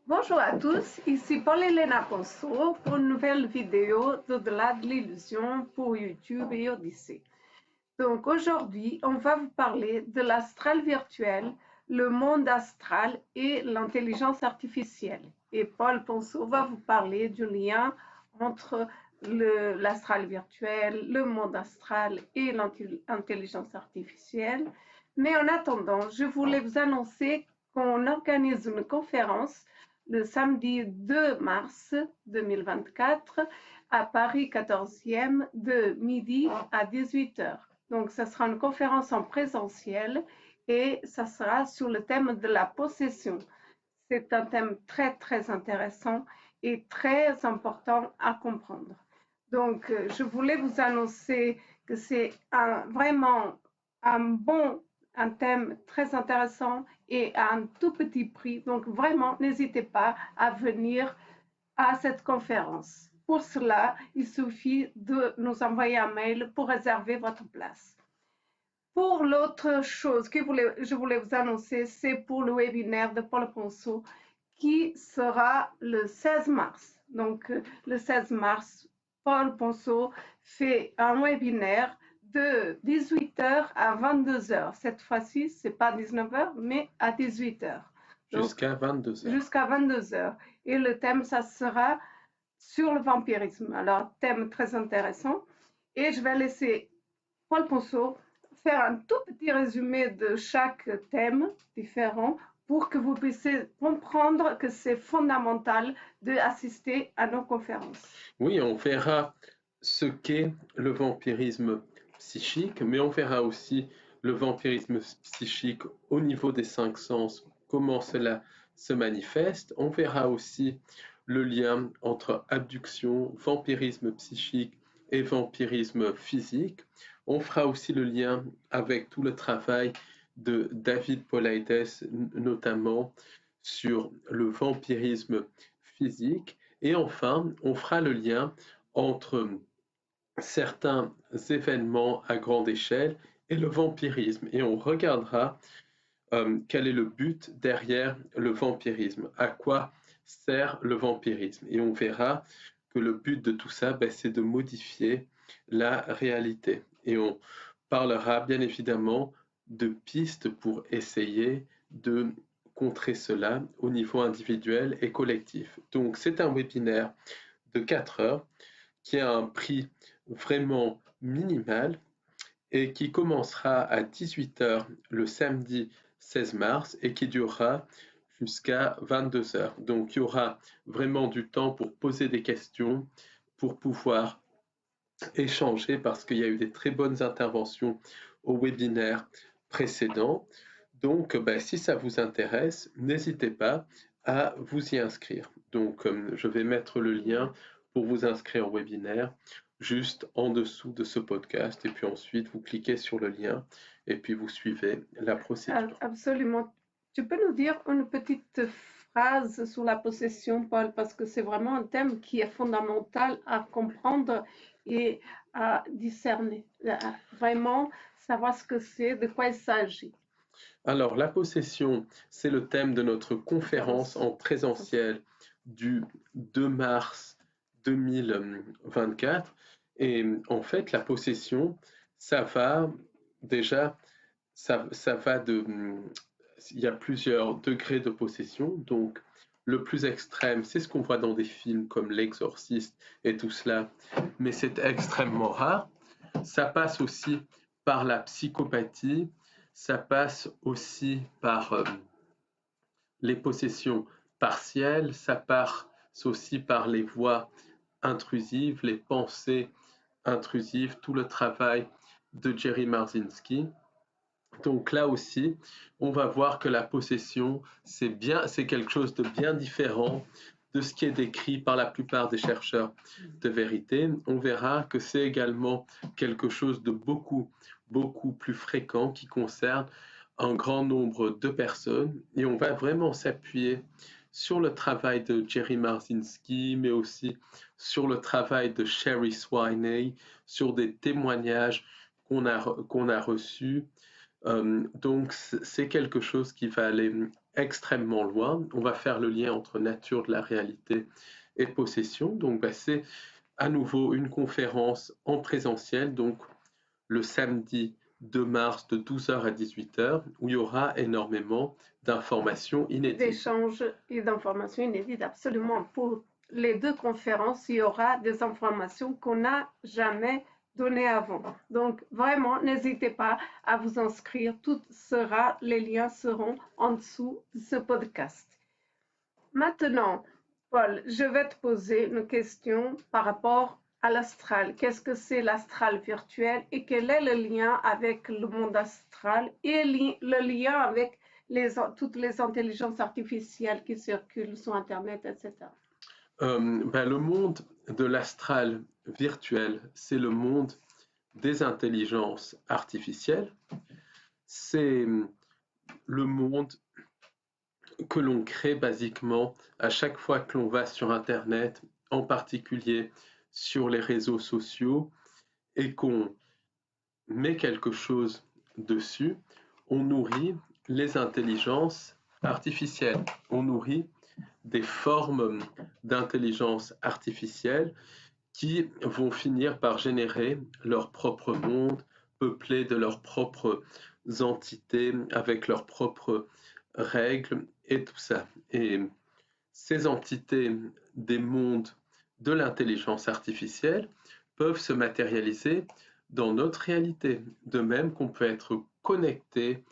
Bonjour à tous, ici Paul-Elena Ponceau pour une nouvelle vidéo d'Au-delà de l'illusion pour YouTube et Odyssée. Donc aujourd'hui, on va vous parler de l'astral virtuel, le monde astral et l'intelligence artificielle. Et Paul Ponceau va vous parler du lien entre l'astral virtuel, le monde astral et l'intelligence artificielle. Mais en attendant, je voulais vous annoncer qu'on organise une conférence le samedi 2 mars 2024 à Paris 14e de midi à 18h. Donc, ça sera une conférence en présentiel et ça sera sur le thème de la possession. C'est un thème très, très intéressant et très important à comprendre. Donc, je voulais vous annoncer que c'est vraiment un thème très intéressant et à un tout petit prix. Donc, vraiment, n'hésitez pas à venir à cette conférence. Pour cela, il suffit de nous envoyer un mail pour réserver votre place. Pour l'autre chose que je voulais vous annoncer, c'est pour le webinaire de Paul Ponceau qui sera le 16 mars. Donc, le 16 mars, Paul Ponceau fait un webinaire de 18h à 22h. Cette fois-ci, ce n'est pas 19h, mais à 18h. Jusqu'à 22h. Jusqu'à 22h. Et le thème, ça sera sur le vampirisme. Alors, thème très intéressant. Et je vais laisser Paul Ponceau faire un tout petit résumé de chaque thème différent pour que vous puissiez comprendre que c'est fondamental d'assister à nos conférences. Oui, on verra ce qu'est le vampirisme psychique, mais on verra aussi le vampirisme psychique au niveau des 5 sens, comment cela se manifeste. On verra aussi le lien entre abduction, vampirisme psychique et vampirisme physique. On fera aussi le lien avec tout le travail de David Paulides, notamment sur le vampirisme physique. Et enfin, on fera le lien entre certains événements à grande échelle et le vampirisme. Et on regardera quel est le but derrière le vampirisme, à quoi sert le vampirisme. Et on verra que le but de tout ça, c'est de modifier la réalité. Et on parlera bien évidemment de pistes pour essayer de contrer cela au niveau individuel et collectif. Donc c'est un webinaire de 4 heures qui a un prix vraiment minimal et qui commencera à 18h le samedi 16 mars et qui durera jusqu'à 22h. Donc il y aura vraiment du temps pour poser des questions, pour pouvoir échanger parce qu'il y a eu des très bonnes interventions au webinaire précédent. Donc si ça vous intéresse, n'hésitez pas à vous y inscrire. Donc je vais mettre le lien pour vous inscrire au webinaire juste en dessous de ce podcast et puis ensuite vous cliquez sur le lien et puis vous suivez la procédure. Absolument. Tu peux nous dire une petite phrase sur la possession, Paul, parce que c'est vraiment un thème qui est fondamental à comprendre et à discerner, à vraiment savoir ce que c'est, de quoi il s'agit. Alors, la possession, c'est le thème de notre conférence en présentiel du 2 mars 2024. Et en fait, la possession, ça va déjà, ça va de... Il y a plusieurs degrés de possession. Donc, le plus extrême, c'est ce qu'on voit dans des films comme L'Exorciste et tout cela, mais c'est extrêmement rare. Ça passe aussi par la psychopathie, ça passe aussi par les possessions partielles, ça passe aussi par les voix intrusives, les pensées intrusives, tout le travail de Jerry Marzinsky. Donc là aussi, on va voir que la possession, c'est quelque chose de bien différent de ce qui est décrit par la plupart des chercheurs de vérité. On verra que c'est également quelque chose de beaucoup, beaucoup plus fréquent qui concerne un grand nombre de personnes. Et on va vraiment s'appuyer sur le travail de Jerry Marzinsky, mais aussi sur le travail de Sherry Swiney, sur des témoignages qu'on a reçus. Donc c'est quelque chose qui va aller extrêmement loin. On va faire le lien entre nature de la réalité et possession. Donc, c'est à nouveau une conférence en présentiel, donc le samedi 2 mars de 12h à 18h, où il y aura énormément d'informations inédites. D'échanges et d'informations inédites, absolument. Pour les deux conférences, il y aura des informations qu'on n'a jamais données avant. Donc, vraiment, n'hésitez pas à vous inscrire. Les liens seront en dessous de ce podcast. Maintenant, Paul, je vais te poser une question par rapport à l'astral. Qu'est-ce que c'est l'astral virtuel et quel est le lien avec le monde astral et le lien avec toutes les intelligences artificielles qui circulent sur Internet, etc. Le monde de l'astral virtuel, c'est le monde des intelligences artificielles. C'est le monde que l'on crée basiquement à chaque fois que l'on va sur Internet, en particulier sur les réseaux sociaux, et qu'on met quelque chose dessus, on nourrit les intelligences artificielles. On nourrit des formes d'intelligence artificielle qui vont finir par générer leur propre monde, peuplé de leurs propres entités, avec leurs propres règles et tout ça. Et ces entités des mondes de l'intelligence artificielle peuvent se matérialiser dans notre réalité, de même qu'on peut être connecté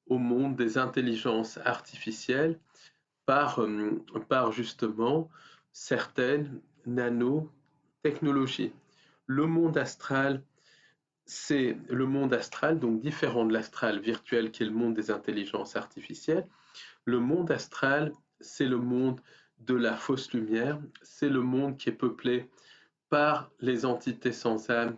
au monde des intelligences artificielles par justement certaines nanotechnologies. Le monde astral, c'est le monde astral, donc différent de l'astral virtuel qui est le monde des intelligences artificielles. Le monde astral, c'est le monde de la fausse lumière, c'est le monde qui est peuplé par les entités sans âme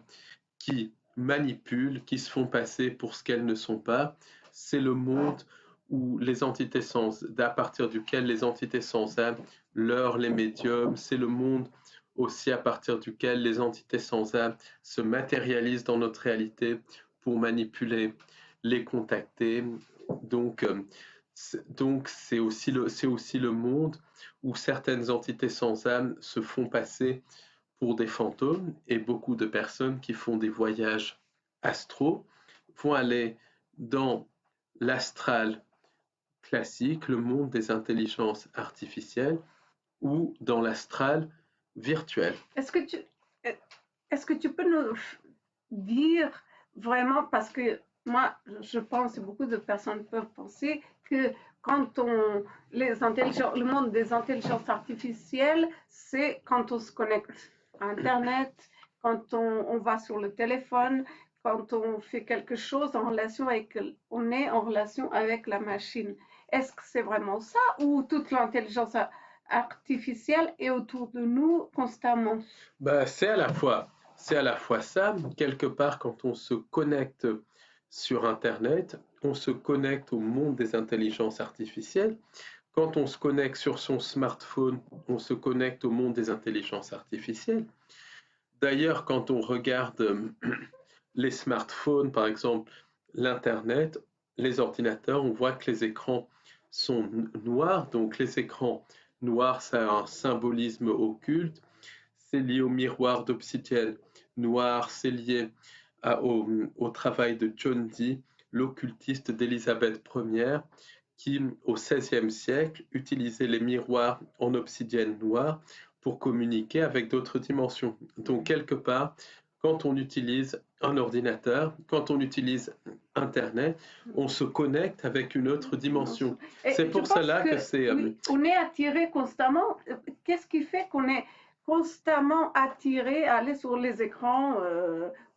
qui manipulent, qui se font passer pour ce qu'elles ne sont pas. C'est le monde où les entités à partir duquel les entités sans âme leurrent les médiums. C'est le monde aussi à partir duquel les entités sans âme se matérialisent dans notre réalité pour manipuler les contactés. Donc c'est aussi le monde où certaines entités sans âme se font passer pour des fantômes, et beaucoup de personnes qui font des voyages astraux vont aller dans l'astral classique, le monde des intelligences artificielles, ou dans l'astral virtuel. Est-ce que tu peux nous dire vraiment, parce que moi, je pense, et beaucoup de personnes peuvent penser, que quand le monde des intelligences artificielles, c'est quand on se connecte à Internet, quand on va sur le téléphone, quand on fait quelque chose on est en relation avec la machine. Est-ce que c'est vraiment ça ou toute l'intelligence artificielle est autour de nous constamment? C'est à la fois ça, quelque part quand on se connecte sur Internet, on se connecte au monde des intelligences artificielles. Quand on se connecte sur son smartphone, on se connecte au monde des intelligences artificielles. D'ailleurs, quand on regarde les smartphones, par exemple, l'Internet, les ordinateurs, on voit que les écrans sont noirs. Donc les écrans noirs, ça a un symbolisme occulte. C'est lié au miroir d'obsidienne noir, c'est lié au travail de John Dee, l'occultiste d'Élisabeth Ier, qui, au XVIe siècle, utilisait les miroirs en obsidienne noire pour communiquer avec d'autres dimensions. Donc, quelque part, quand on utilise un ordinateur, quand on utilise Internet, on se connecte avec une autre dimension. C'est pour cela que c'est... Oui, on est attiré constamment. Qu'est-ce qui fait qu'on est constamment attiré à aller sur les écrans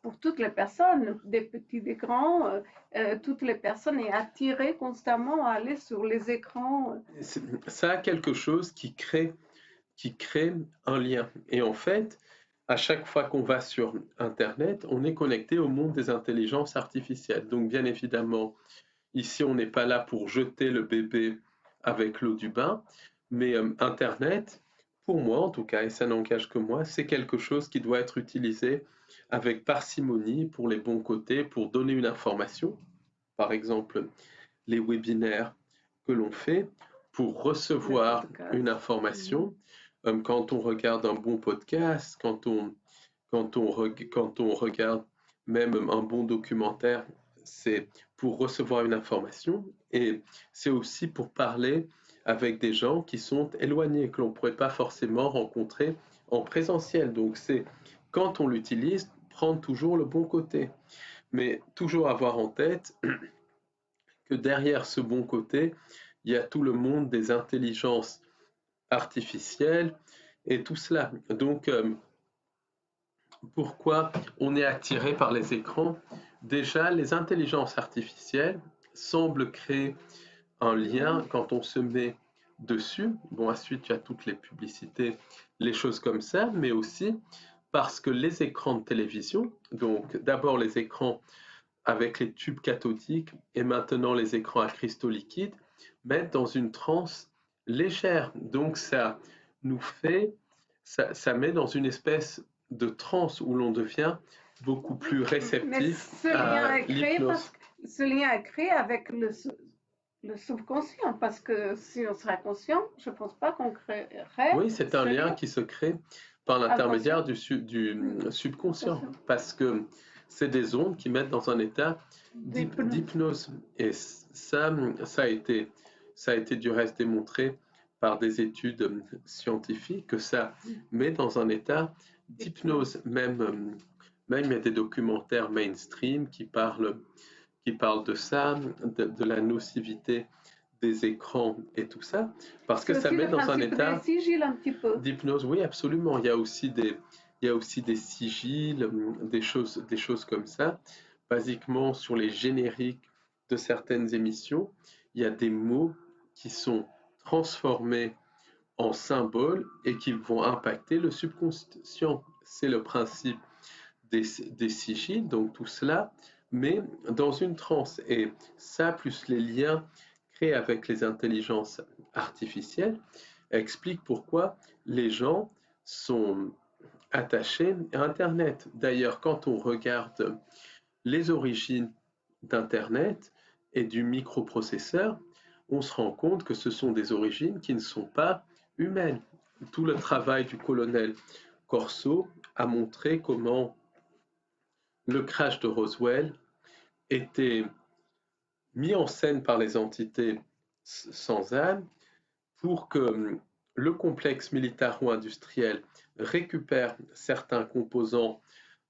pour toutes les personnes, des petits, des grands, toutes les personnes est attirée constamment à aller sur les écrans. Ça a quelque chose qui crée un lien. Et en fait, à chaque fois qu'on va sur Internet, on est connecté au monde des intelligences artificielles. Donc bien évidemment, ici, on n'est pas là pour jeter le bébé avec l'eau du bain, mais Internet, pour moi en tout cas, et ça n'engage que moi, c'est quelque chose qui doit être utilisé avec parcimonie pour les bons côtés, pour donner une information. Par exemple, les webinaires que l'on fait pour recevoir une information. Quand on regarde un bon podcast, quand on regarde même un bon documentaire, c'est pour recevoir une information et c'est aussi pour parler avec des gens qui sont éloignés, que l'on ne pourrait pas forcément rencontrer en présentiel. Donc c'est quand on l'utilise, prendre toujours le bon côté, mais toujours avoir en tête que derrière ce bon côté, il y a tout le monde des intelligences artificielles et tout cela. Donc, pourquoi on est attiré par les écrans? Déjà, les intelligences artificielles semblent créer un lien quand on se met dessus. Bon, ensuite, il y a toutes les publicités, les choses comme ça, mais aussi parce que les écrans de télévision, donc d'abord les écrans avec les tubes cathodiques et maintenant les écrans à cristaux liquides, mettent dans une transe légère. Donc ça nous fait, ça met dans une espèce de transe où l'on devient beaucoup plus réceptif à l'hypnose. Ce lien est créé avec le subconscient, parce que si on serait conscient, je ne pense pas qu'on créerait. Oui, c'est un lien qui se crée par l'intermédiaire du subconscient, parce que c'est des ondes qui mettent dans un état d'hypnose. Et ça a été du reste démontré par des études scientifiques que ça met dans un état d'hypnose. Même il y a des documentaires mainstream qui parlent de ça, de la nocivité des écrans et tout ça, parce que ça met dans un état d'hypnose. Oui, absolument. Il y a aussi des sigils, des choses comme ça. Basiquement, sur les génériques de certaines émissions, il y a des mots qui sont transformés en symboles et qui vont impacter le subconscient. C'est le principe des sigils, donc tout cela, mais dans une transe. Et ça, plus les liens créés avec les intelligences artificielles, explique pourquoi les gens sont attachés à Internet. D'ailleurs, quand on regarde les origines d'Internet et du microprocesseur, on se rend compte que ce sont des origines qui ne sont pas humaines. Tout le travail du colonel Corso a montré comment le crash de Roswell était mis en scène par les entités sans âme pour que le complexe militaro-industriel récupère certains composants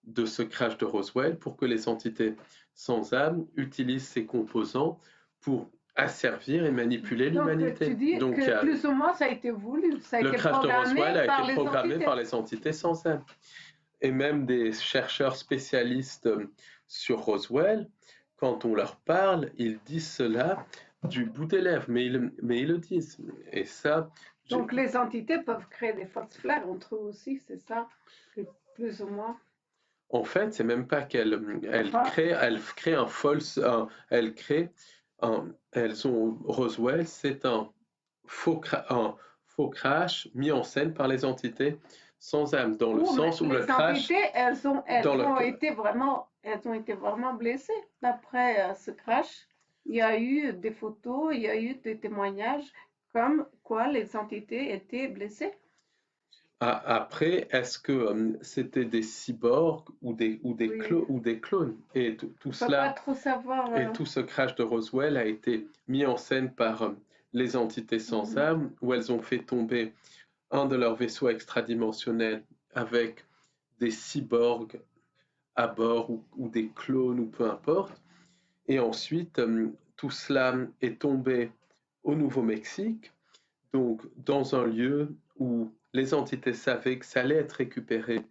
de ce crash de Roswell pour que les entités sans âme utilisent ces composants pour asservir et manipuler l'humanité. Donc, que plus ou moins ça a été voulu. Le crash de Roswell a été programmé par les entités sans âme. Et même des chercheurs spécialistes sur Roswell, quand on leur parle, ils disent cela du bout des lèvres, mais ils le disent. Et ça. Donc les entités peuvent créer des fausses flags entre eux aussi, c'est ça, plus ou moins. En fait, c'est même pas qu'elles créent un false, Roswell, c'est un faux crash mis en scène par les entités sans âme, dans le sens où le crash. Les entités, elles ont été vraiment blessées. D'après ce crash, il y a eu des photos, il y a eu des témoignages comme quoi les entités étaient blessées. Après, est-ce que c'était des cyborgs ou des clones? Et tout cela, pas trop savoir, et tout ce crash de Roswell a été mis en scène par les entités sans âme, où elles ont fait tomber un de leurs vaisseaux extradimensionnels avec des cyborgs à bord ou des clones ou peu importe. Et ensuite, tout cela est tombé au Nouveau-Mexique, donc dans un lieu où les entités savaient que ça allait être récupéré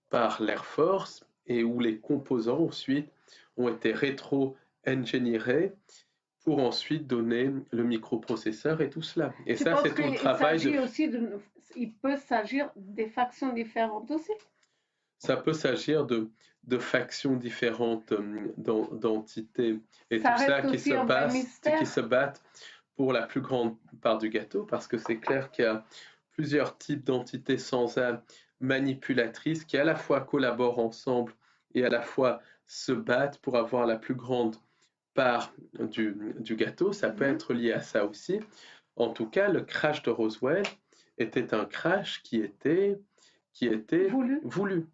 par l'Air Force et où les composants ensuite ont été rétro-ingénierés pour ensuite donner le microprocesseur et tout cela. Et ça, c'est tout le travail. Il peut s'agir des factions différentes aussi. Ça peut s'agir de factions différentes d'entités et tout ça qui se battent pour la plus grande part du gâteau, parce que c'est clair qu'il y a plusieurs types d'entités sans âme manipulatrices qui à la fois collaborent ensemble et à la fois se battent pour avoir la plus grande part du gâteau, ça peut être lié à ça aussi. En tout cas, le crash de Roswell était un crash qui était voulu.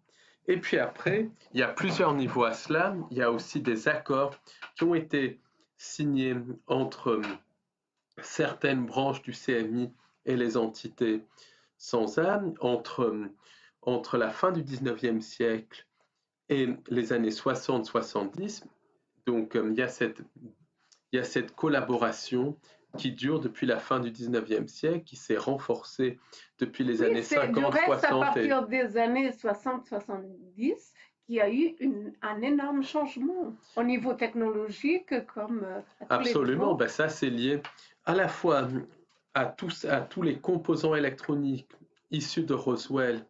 Et puis après, il y a plusieurs niveaux à cela. Il y a aussi des accords qui ont été signés entre certaines branches du CMI et les entités sans âme, entre la fin du 19e siècle et les années 60-70. Donc, il y a cette collaboration qui dure depuis la fin du 19e siècle, qui s'est renforcée depuis les années 50, du reste, 60. À partir des années 60-70, il y a eu un énorme changement au niveau technologique comme à tous Absolument, les ça c'est lié à la fois à tous les composants électroniques issus de Roswell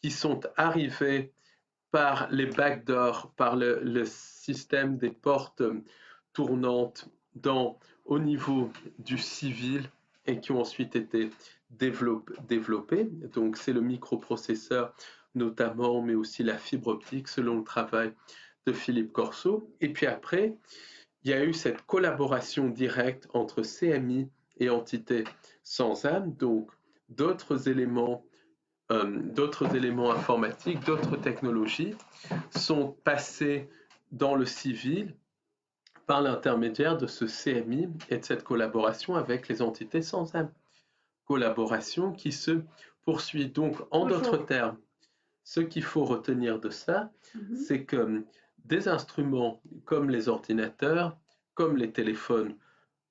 qui sont arrivés par les backdoors, par le système des portes tournantes au niveau du civil et qui ont ensuite été développés. Donc c'est le microprocesseur notamment, mais aussi la fibre optique selon le travail de Philippe Corso. Et puis après, il y a eu cette collaboration directe entre CMI et entités sans âme, donc d'autres éléments informatiques, d'autres technologies sont passés dans le civil par l'intermédiaire de ce CMI et de cette collaboration avec les entités sans âme. Collaboration qui se poursuit. Donc, en d'autres termes, ce qu'il faut retenir de ça, c'est que des instruments comme les ordinateurs, comme les téléphones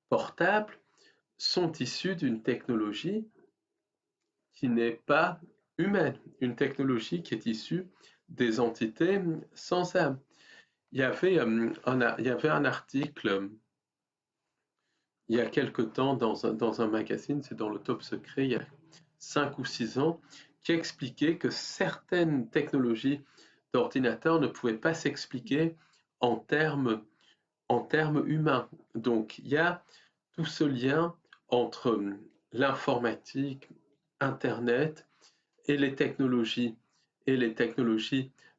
portables, sont issus d'une technologie qui n'est pas humaine, une technologie qui est issue des entités sans âme. Il y avait un article il y a quelque temps dans un magazine, c'est dans le Top Secret, il y a 5 ou 6 ans, qui expliquait que certaines technologies d'ordinateur ne pouvaient pas s'expliquer en termes humains. Donc il y a tout ce lien entre l'informatique, Internet et les technologies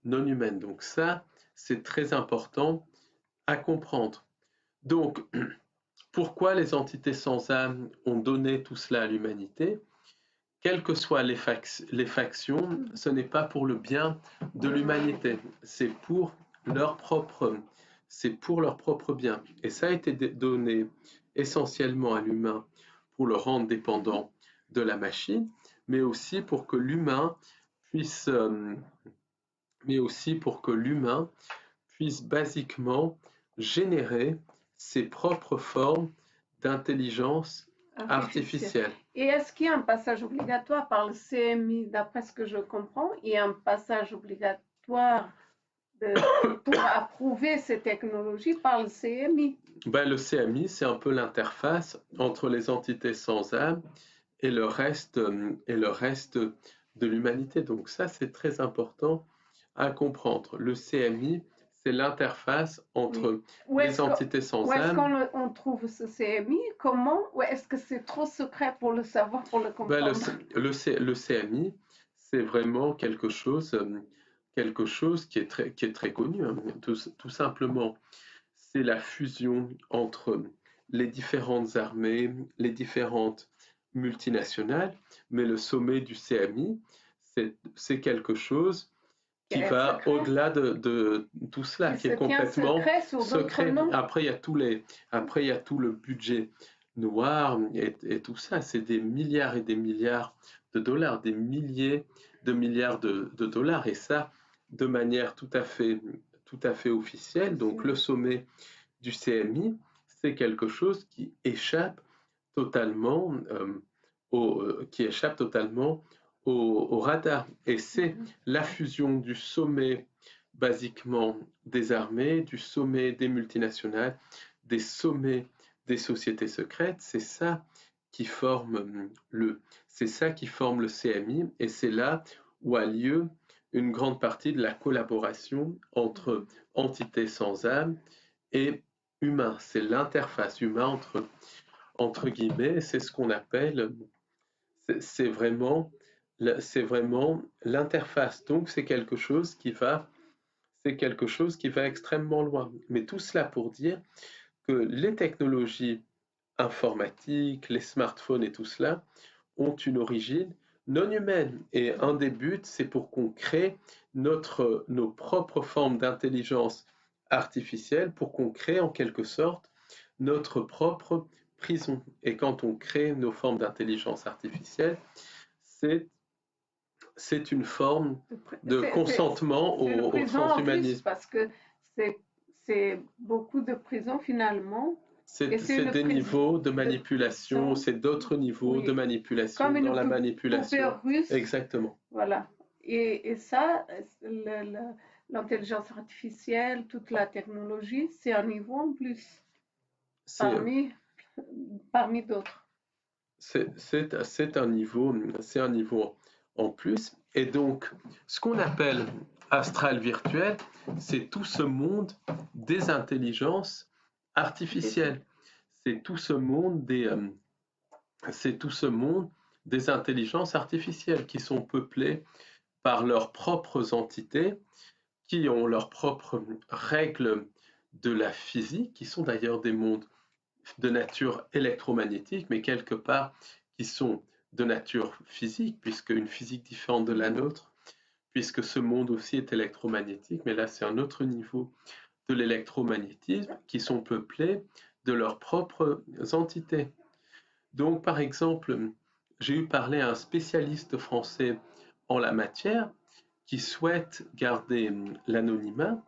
non humaines. Donc ça, c'est très important à comprendre. Donc, pourquoi les entités sans âme ont donné tout cela à l'humanité? Quelles que soient les factions, ce n'est pas pour le bien de l'humanité, c'est pour leur propre bien. Et ça a été donné essentiellement à l'humain pour le rendre dépendant de la machine, mais aussi pour que l'humain puisse basiquement générer ses propres formes d'intelligence artificielle. Et est-ce qu'il y a un passage obligatoire par le CMI, d'après ce que je comprends, il y a un passage obligatoire pour approuver ces technologies par le CMI? Le CMI, c'est un peu l'interface entre les entités sans âme et le reste de l'humanité. Donc ça, c'est très important à comprendre. Le CMI, c'est l'interface entre les entités sans âme. Où est-ce qu'on trouve ce CMI? Comment? Ou est-ce que c'est trop secret pour le savoir, pour le comprendre? Le CMI, c'est vraiment quelque chose qui est très connu. Tout simplement, c'est la fusion entre les différentes armées, les différentes multinationales, mais le sommet du CMI, c'est quelque chose qui va au-delà de tout cela, qui est complètement secret. Après, il y a tout le budget noir et tout ça. C'est des milliards et des milliards de dollars, des milliers de milliards de dollars. Et ça, de manière tout à fait officielle. Donc, le sommet du CMI, c'est quelque chose qui échappe totalement au radar. Et c'est la fusion du sommet basiquement des armées, du sommet des multinationales, des sommets des sociétés secrètes. C'est ça qui forme le CMI, et c'est là où a lieu une grande partie de la collaboration entre entités sans âme et humains. C'est l'interface humain entre guillemets, c'est ce qu'on appelle, c'est vraiment l'interface. Donc c'est quelque chose qui va extrêmement loin. Mais tout cela pour dire que les technologies informatiques, les smartphones et tout cela ont une origine non humaine. Et un des buts, c'est pour qu'on crée nos propres formes d'intelligence artificielle, pour qu'on crée en quelque sorte notre propre prison. Et quand on crée nos formes d'intelligence artificielle, c'est une forme de consentement C'est une au prison sens en plus humanisme. parce que c'est beaucoup de prisons finalement. Et C'est des prison niveaux de manipulation, prison, c'est d'autres niveaux de oui, manipulation comme dans une la poupée manipulation. russe. Exactement. Voilà. Et ça, l'intelligence artificielle, toute la technologie, c'est un niveau en plus parmi d'autres. C'est un niveau en plus. Et donc, ce qu'on appelle astral virtuel, c'est tout ce monde des intelligences artificielles. C'est tout ce monde des intelligences artificielles qui sont peuplées par leurs propres entités, qui ont leurs propres règles de la physique, qui sont d'ailleurs des mondes de nature électromagnétique, mais quelque part qui sont de nature physique, puisque une physique différente de la nôtre, puisque ce monde aussi est électromagnétique, mais là c'est un autre niveau de l'électromagnétisme, qui sont peuplés de leurs propres entités. Donc par exemple, j'ai eu parlé à un spécialiste français en la matière qui souhaite garder l'anonymat,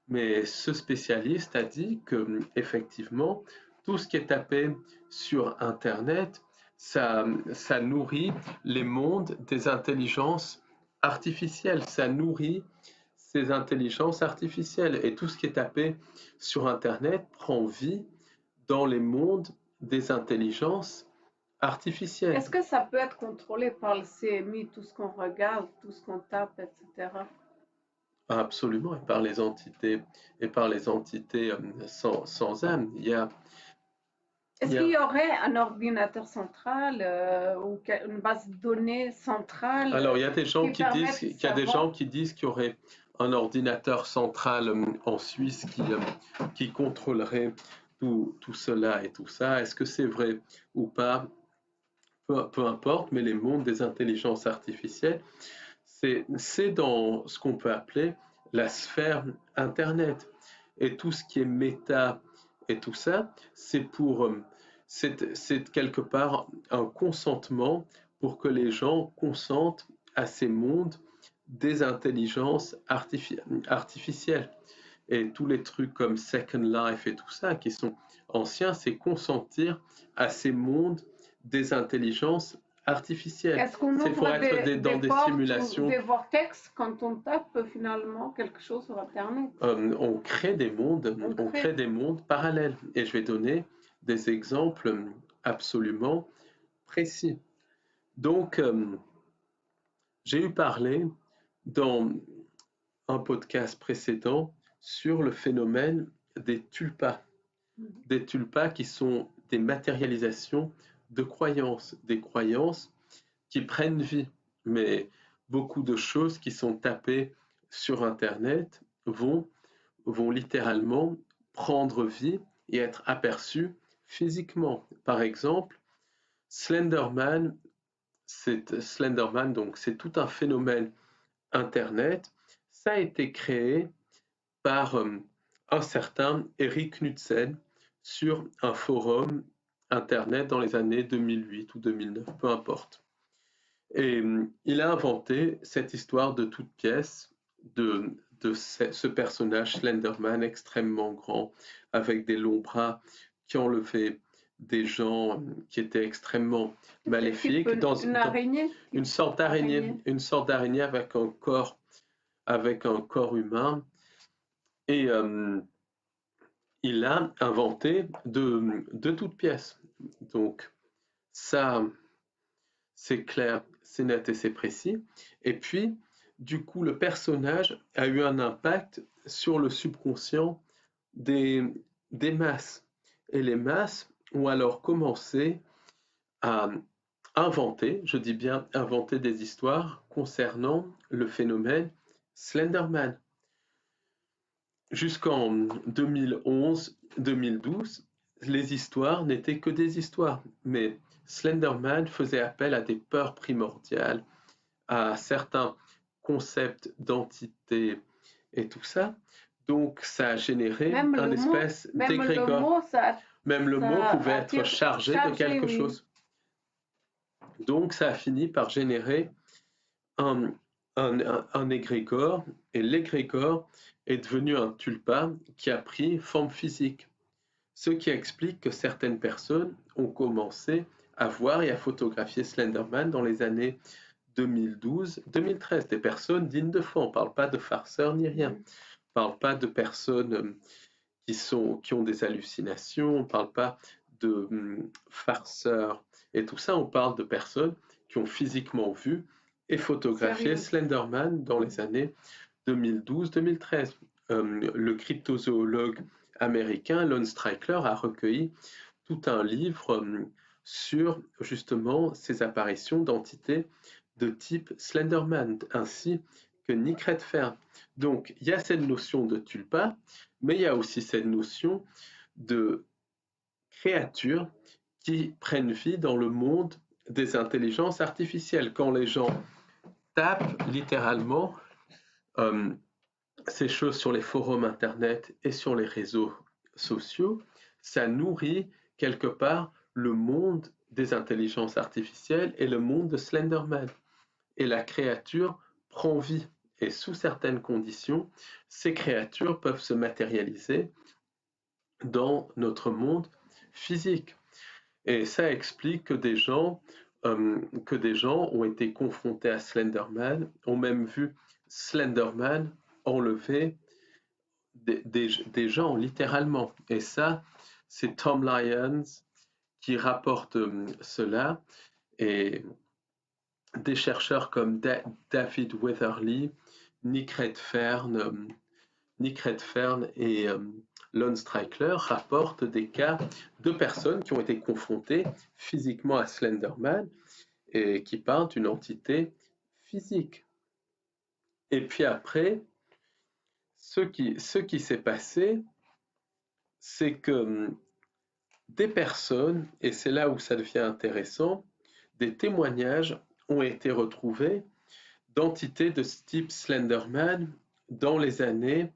mais ce spécialiste a dit que effectivement, tout ce qui est tapé sur Internet, ça nourrit les mondes des intelligences artificielles, ça nourrit ces intelligences artificielles. Et tout ce qui est tapé sur Internet prend vie dans les mondes des intelligences artificielles. Est-ce que ça peut être contrôlé par le CMI, tout ce qu'on regarde, tout ce qu'on tape, etc. Absolument, et par les entités sans âme. Est-ce qu'il y aurait un ordinateur central ou une base de données centrale? Alors, il y a des gens qui disent permettent de qu'il y a des savoir- gens qui disent qu'il y aurait un ordinateur central en Suisse qui contrôlerait tout cela et tout ça. Est-ce que c'est vrai ou pas? Peu importe, mais les mondes des intelligences artificielles, c'est dans ce qu'on peut appeler la sphère Internet. Et tout ce qui est méta et tout ça, c'est quelque part un consentement pour que les gens consentent à ces mondes des intelligences artificielles. Et tous les trucs comme Second Life et tout ça, qui sont anciens, c'est consentir à ces mondes des intelligences artificielles. Est-ce qu'on C'est pour ouvre être dans des portes simulations. ou des vortex quand on tape finalement quelque chose sur Internet? On crée des mondes, on crée des mondes parallèles. Et je vais donner des exemples absolument précis. Donc, j'ai eu parlé dans un podcast précédent sur le phénomène des tulpas. Des tulpas qui sont des matérialisations de croyances, des croyances qui prennent vie. Mais beaucoup de choses qui sont tapées sur Internet vont littéralement prendre vie et être aperçues physiquement. Par exemple, Slenderman, donc c'est tout un phénomène Internet. Ça a été créé par un certain Eric Knudsen sur un forum Internet dans les années 2008 ou 2009, peu importe. Et il a inventé cette histoire de toute pièce de ce personnage Slenderman extrêmement grand, avec des longs bras, qui enlevait des gens qui étaient extrêmement maléfiques, une sorte d'araignée avec un corps humain. Et il a inventé de toutes pièces. Donc ça, c'est clair, c'est net et c'est précis. Et puis, du coup, le personnage a eu un impact sur le subconscient des masses. Et les masses ont alors commencé à inventer, je dis bien inventer des histoires concernant le phénomène Slenderman. Jusqu'en 2011-2012, les histoires n'étaient que des histoires, mais Slenderman faisait appel à des peurs primordiales, à certains concepts d'entité et tout ça. Donc, ça a généré Même un le mot, espèce même le d'égrégore. mot, Même le mot ça pouvait être attire, chargé de chargé, quelque oui. chose. Donc, ça a fini par générer un, un égrégore, et l'égrégore est devenu un tulpa qui a pris forme physique. Ce qui explique que certaines personnes ont commencé à voir et à photographier Slenderman dans les années 2012-2013. Des personnes dignes de foi. On ne parle pas de farceurs ni rien. On ne parle pas de personnes qui ont des hallucinations. On ne parle pas de farceurs et tout ça. On parle de personnes qui ont physiquement vu et photographié Sérieux. Slenderman dans les années 2012-2013. Le cryptozoologue américain Lon Strickler a recueilli tout un livre sur justement ces apparitions d'entités de type Slenderman, ainsi que Nick Redfern. Donc il y a cette notion de tulpa, mais il y a aussi cette notion de créatures qui prennent vie dans le monde des intelligences artificielles. Quand les gens tapent littéralement ces choses sur les forums internet et sur les réseaux sociaux, ça nourrit quelque part le monde des intelligences artificielles et le monde de Slenderman. Et la créature prend vie. Et sous certaines conditions, ces créatures peuvent se matérialiser dans notre monde physique. Et ça explique que des gens ont été confrontés à Slenderman, ont même vu Slenderman enlever des gens, littéralement. Et ça, c'est Tom Lyons qui rapporte cela. Et des chercheurs comme David Weatherly, Nick Redfern et Lon Strickler rapportent des cas de personnes qui ont été confrontées physiquement à Slenderman et qui parlent d'une entité physique. Et puis après, ce qui s'est passé, c'est que des personnes, et c'est là où ça devient intéressant, des témoignages ont été retrouvés d'entités de ce type Slenderman dans les années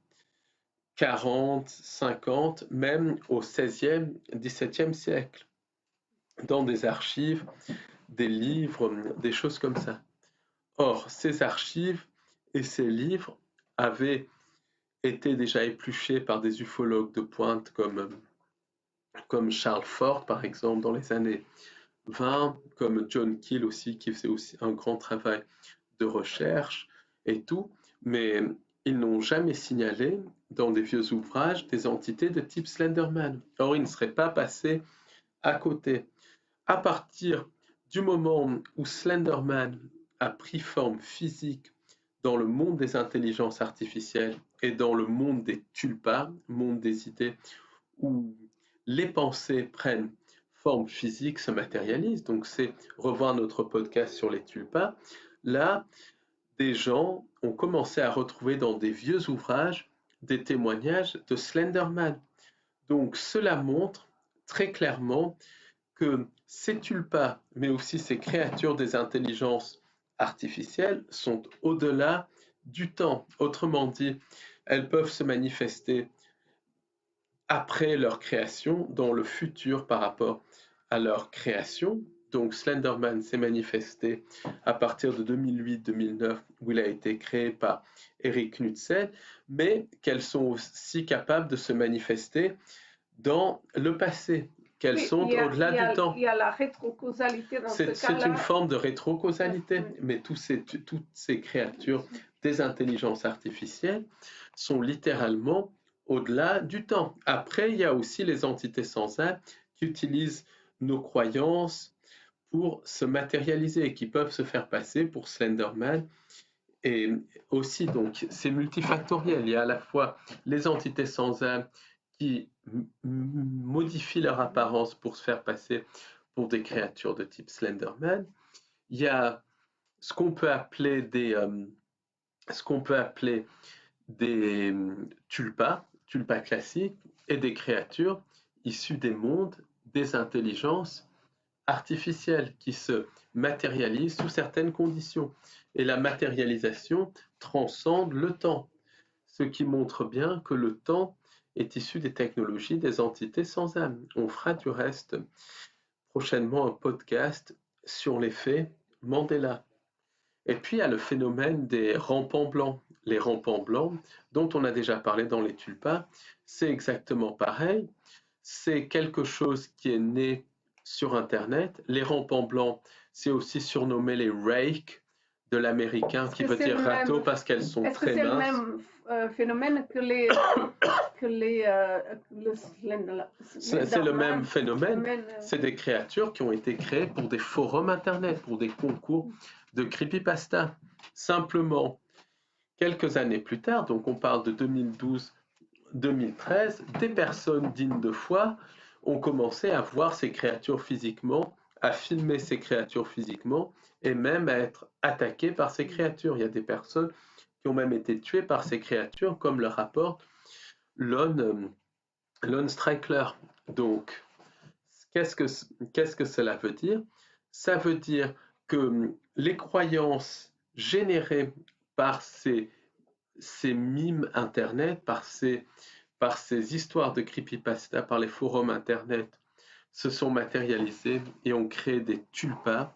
40, 50, même au XVIe, XVIIe siècle, dans des archives, des livres, des choses comme ça. Or, ces archives et ces livres avaient été déjà épluchés par des ufologues de pointe comme Charles Fort, par exemple, dans les années 20, comme John Keel aussi, qui faisait aussi un grand travail de recherche et tout, mais ils n'ont jamais signalé dans des vieux ouvrages des entités de type Slenderman. Or, ils ne seraient pas passés à côté. À partir du moment où Slenderman a pris forme physique dans le monde des intelligences artificielles et dans le monde des tulpas, monde des idées où les pensées prennent forme physique, se matérialisent. Donc c'est revoir notre podcast sur les tulpas. Là, des gens ont commencé à retrouver dans des vieux ouvrages des témoignages de Slenderman. Donc cela montre très clairement que ces tulpas, mais aussi ces créatures des intelligences artificielles, sont au-delà du temps. Autrement dit, elles peuvent se manifester après leur création, dans le futur par rapport à leur création. Donc Slenderman s'est manifesté à partir de 2008-2009, où il a été créé par Eric Knudsen, mais qu'elles sont aussi capables de se manifester dans le passé, qu'elles Oui, sont au-delà du temps. Il y a la rétrocausalité dans ce C'est cas-là. une forme de rétrocausalité, Oui. mais toutes ces créatures des intelligences artificielles sont littéralement au-delà du temps. Après, il y a aussi les entités sans âme qui utilisent nos croyances pour se matérialiser et qui peuvent se faire passer pour Slenderman. Et aussi, donc, c'est multifactoriel. Il y a à la fois les entités sans âme qui modifient leur apparence pour se faire passer pour des créatures de type Slenderman. Il y a ce qu'on peut appeler des tulpas classiques et des créatures issus des mondes des intelligences artificielles qui se matérialisent sous certaines conditions. Et la matérialisation transcende le temps, ce qui montre bien que le temps est issu des technologies des entités sans âme. On fera du reste prochainement un podcast sur l'effet Mandela. Et puis il y a le phénomène des rampants blancs. Les rampants blancs, dont on a déjà parlé dans les tulpas, c'est exactement pareil. C'est quelque chose qui est né sur Internet. Les rampants blancs, c'est aussi surnommé les rakes de l'américain, qui veut dire râteau parce qu'elles sont très minces. Est-ce que c'est le même phénomène que les... C'est le même phénomène. C'est des créatures qui ont été créées pour des forums Internet, pour des concours de creepypasta. Simplement, quelques années plus tard, donc on parle de 2012-2013, des personnes dignes de foi ont commencé à voir ces créatures physiquement, à filmer ces créatures physiquement et même à être attaquées par ces créatures. Il y a des personnes qui ont même été tuées par ces créatures, comme le rapporte Lon Strickler. Donc, qu'est-ce que cela veut dire? Ça veut dire que les croyances générées par ces mimes Internet, par ces histoires de creepypasta, par les forums Internet, se sont matérialisées et ont créé des tulpas,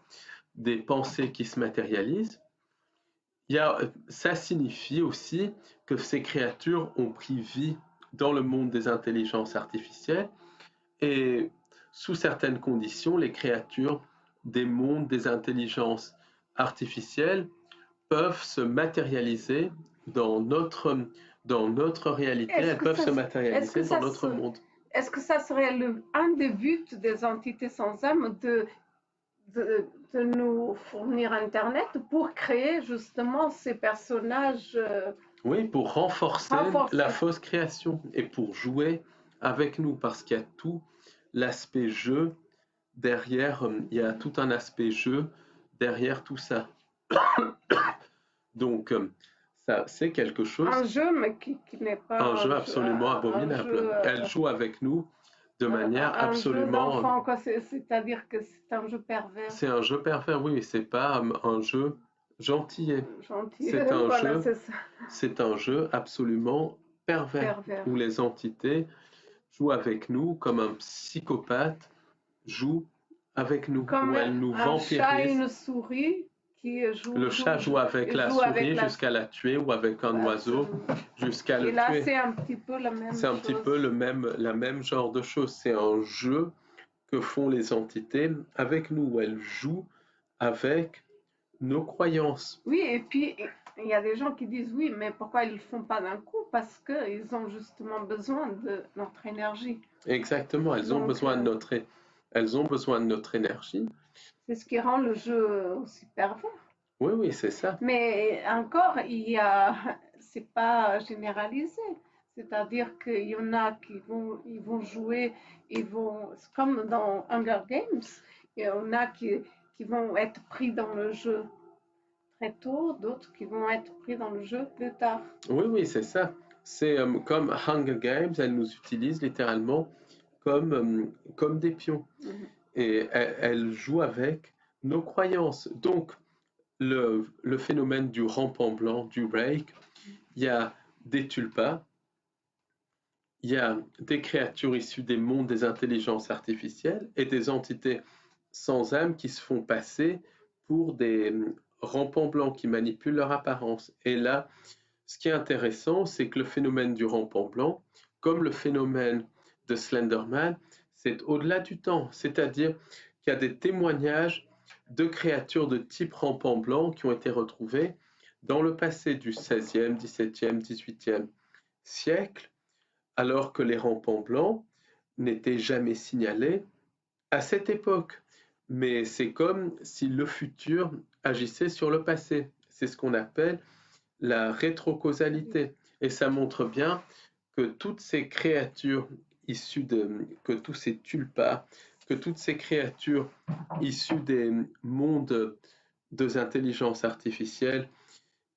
des pensées qui se matérialisent. Ça signifie aussi que ces créatures ont pris vie dans le monde des intelligences artificielles et sous certaines conditions, les créatures des mondes des intelligences artificielles peuvent se matérialiser dans notre réalité, elles peuvent se matérialiser dans notre monde. Est-ce que ça serait un des buts des entités sans âme de nous fournir Internet pour créer justement ces personnages? Oui, pour renforcer la fausse création et pour jouer avec nous, parce qu'il y a tout l'aspect jeu derrière, il y a tout un aspect jeu derrière tout ça. Donc, ça, c'est quelque chose. Un jeu, mais qui n'est pas un jeu absolument abominable. Elle joue avec nous de manière absolument. Un jeu d'enfant, c'est-à-dire que c'est un jeu pervers. C'est un jeu pervers, oui, c'est pas un jeu gentillet. C'est un voilà, jeu. C'est un jeu absolument pervers, où les entités jouent avec nous comme un psychopathe joue avec nous, comme où elle nous vampirise. Un chat et une souris. Le chat joue avec la souris jusqu'à la tuer, ou avec un oiseau jusqu'à le tuer. Et là, c'est un petit peu la même chose. C'est un petit peu la même genre de chose. C'est un jeu que font les entités avec nous, où elles jouent avec nos croyances. Oui, et puis il y a des gens qui disent oui, mais pourquoi ils ne le font pas d'un coup? Parce qu'ils ont justement besoin de notre énergie. Exactement, elles ont besoin de notre énergie. C'est ce qui rend le jeu aussi pervers. Oui, oui, c'est ça. Mais encore, c'est pas généralisé. C'est-à-dire qu'il y en a qui vont jouer, comme dans Hunger Games, il y en a qui vont être pris dans le jeu très tôt, d'autres qui vont être pris dans le jeu plus tard. Oui, oui, c'est ça. C'est comme Hunger Games, elles nous utilisent littéralement comme des pions. Et elles jouent avec nos croyances. Donc, le phénomène du rampant blanc, du rake, il y a des tulpas, il y a des créatures issues des mondes des intelligences artificielles et des entités sans âme qui se font passer pour des rampants blancs qui manipulent leur apparence. Et là, ce qui est intéressant, c'est que le phénomène du rampant blanc, comme le phénomène de Slenderman, c'est au-delà du temps. C'est-à-dire qu'il y a des témoignages de créatures de type rampant blanc qui ont été retrouvées dans le passé du XVIe, XVIIe, XVIIIe siècle, alors que les rampants blancs n'étaient jamais signalés à cette époque. Mais c'est comme si le futur agissait sur le passé. C'est ce qu'on appelle la rétrocausalité. Et ça montre bien que toutes ces créatures issues que tous ces tulpas, que toutes ces créatures issues des mondes des intelligences artificielles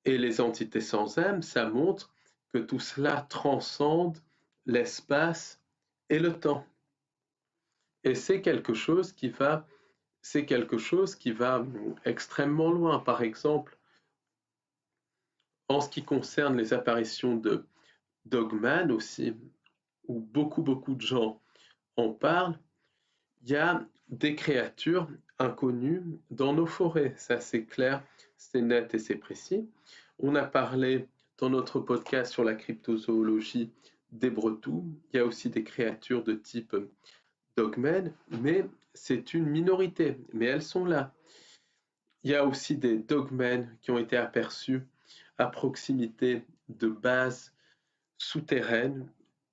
et les entités sans âme, ça montre que tout cela transcende l'espace et le temps. Et c'est quelque chose qui va extrêmement loin. Par exemple, en ce qui concerne les apparitions de Dogman aussi, où beaucoup de gens en parlent, il y a des créatures inconnues dans nos forêts. Ça, c'est clair, c'est net et c'est précis. On a parlé dans notre podcast sur la cryptozoologie des bretous. Il y a aussi des créatures de type Dogmen, mais c'est une minorité, mais elles sont là. Il y a aussi des dogmen qui ont été aperçus à proximité de bases souterraines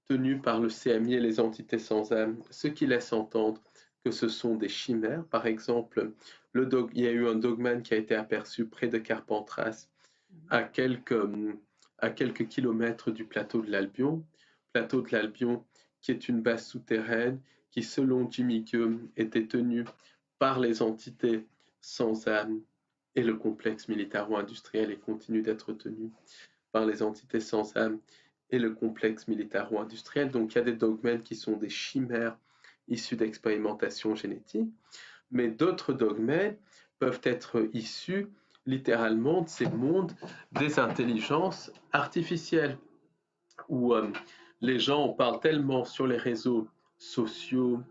tenues par le CMI et les entités sans âme, ce qui laisse entendre que ce sont des chimères. Par exemple, il y a eu un dogman qui a été aperçu près de Carpentras, à quelques kilomètres du plateau de l'Albion. Plateau de l'Albion qui est une base souterraine qui, selon Jimmy Guillaume, était tenue par les entités sans âme et le complexe militaro-industriel et continue d'être tenu par les entités sans âme et le complexe militaro-industriel. Donc il y a des dogmens qui sont des chimères issues d'expérimentations génétiques, mais d'autres dogmens peuvent être issus littéralement de ces mondes des intelligences artificielles, où les gens en parlent tellement sur les réseaux sociaux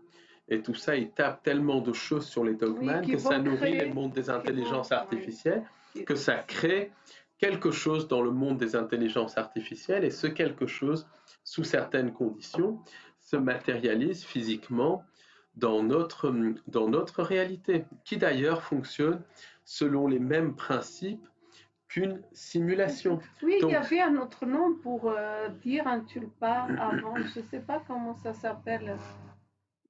et tout ça, ils tapent tellement de choses sur les dogmans Oui, que ça nourrit créer, les mondes des intelligences oui, artificielles, que ça crée quelque chose dans le monde des intelligences artificielles, et ce quelque chose, sous certaines conditions, se matérialise physiquement dans notre réalité, qui d'ailleurs fonctionne selon les mêmes principes qu'une simulation. Oui, il y Donc, avait un autre nom pour dire un tulpa avant, je ne sais pas comment ça s'appelle.